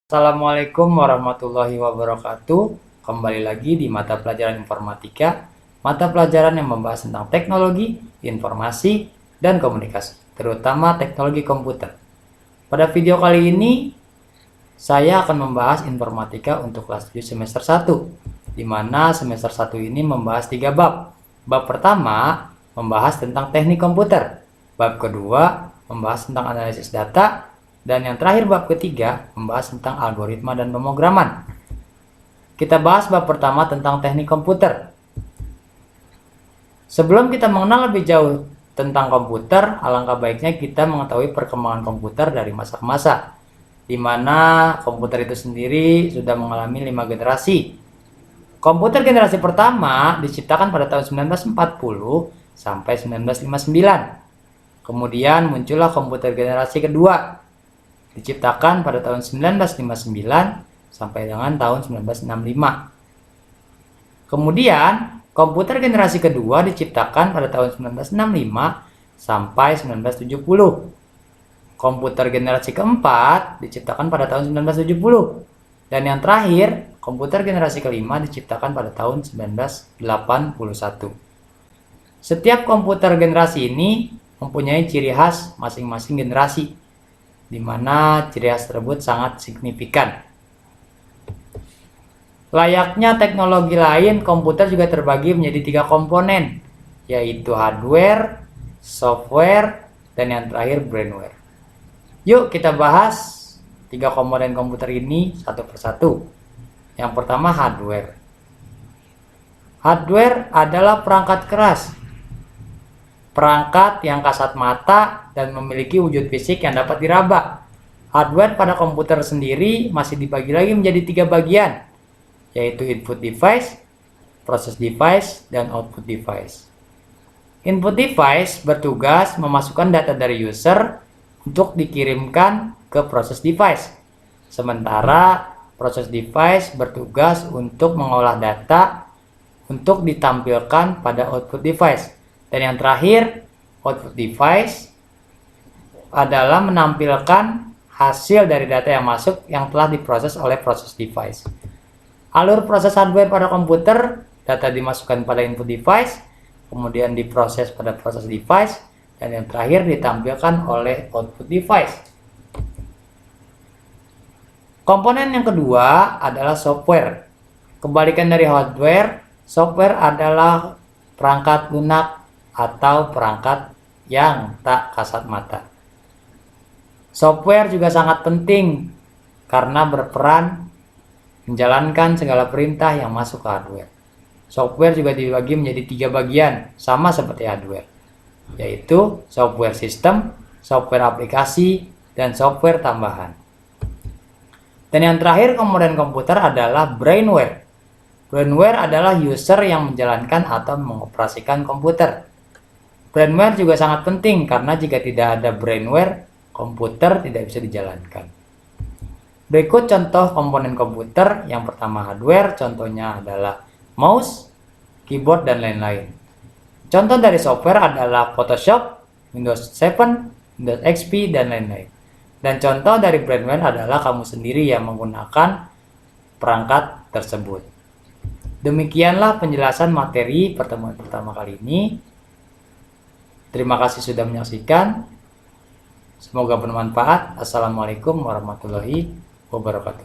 Assalamualaikum warahmatullahi wabarakatuh. Kembali lagi di mata pelajaran informatika, mata pelajaran yang membahas tentang teknologi, informasi, dan komunikasi, terutama teknologi komputer. Pada video kali ini, saya akan membahas informatika untuk kelas 7 semester 1, di mana semester 1 ini membahas 3 bab. Bab pertama membahas tentang teknik komputer, bab kedua membahas tentang analisis data, dan yang terakhir bab ketiga membahas tentang algoritma dan pemrograman. Kita bahas bab pertama tentang teknik komputer. Sebelum kita mengenal lebih jauh tentang komputer, alangkah baiknya kita mengetahui perkembangan komputer dari masa ke masa, di mana komputer itu sendiri sudah mengalami 5 generasi. Komputer generasi pertama diciptakan pada tahun 1940 sampai 1959. Kemudian muncullah komputer generasi kedua, diciptakan pada tahun 1959 sampai dengan tahun 1965. Kemudian, komputer generasi kedua diciptakan pada tahun 1965 sampai 1970. Komputer generasi keempat diciptakan pada tahun 1970. Dan yang terakhir, komputer generasi kelima diciptakan pada tahun 1981. Setiap komputer generasi ini mempunyai ciri khas masing-masing generasi, di mana ciri khas tersebut sangat signifikan. Layaknya teknologi lain, komputer juga terbagi menjadi 3 komponen, yaitu hardware, software, dan yang terakhir brainware. Yuk kita bahas 3 komponen komputer ini satu persatu. Yang pertama, hardware. Hardware adalah perangkat keras, perangkat yang kasat mata dan memiliki wujud fisik yang dapat diraba. Hardware pada komputer sendiri masih dibagi lagi menjadi 3 bagian, yaitu input device, process device, dan output device. Input device bertugas memasukkan data dari user untuk dikirimkan ke process device, sementara process device bertugas untuk mengolah data untuk ditampilkan pada output device. Dan yang terakhir, output device adalah menampilkan hasil dari data yang masuk yang telah diproses oleh process device. Alur proses hardware pada komputer, data dimasukkan pada input device, kemudian diproses pada process device, dan yang terakhir ditampilkan oleh output device. Komponen yang kedua adalah software. Kebalikan dari hardware, software adalah perangkat lunak atau perangkat yang tak kasat mata. Software juga sangat penting karena berperan menjalankan segala perintah yang masuk ke hardware. Software juga dibagi menjadi 3 bagian, sama seperti hardware, yaitu software system, software aplikasi, dan software tambahan. Dan yang terakhir komponen komputer adalah brainware. Brainware adalah user yang menjalankan atau mengoperasikan komputer. Brainware juga sangat penting karena jika tidak ada brainware, komputer tidak bisa dijalankan. Berikut contoh komponen komputer. Yang pertama hardware, contohnya adalah mouse, keyboard, dan lain-lain. Contoh dari software adalah Photoshop, Windows 7, Windows XP, dan lain-lain. Dan contoh dari brainware adalah kamu sendiri yang menggunakan perangkat tersebut. Demikianlah penjelasan materi pertemuan pertama kali ini. Terima kasih sudah menyaksikan. Semoga bermanfaat. Assalamualaikum warahmatullahi wabarakatuh.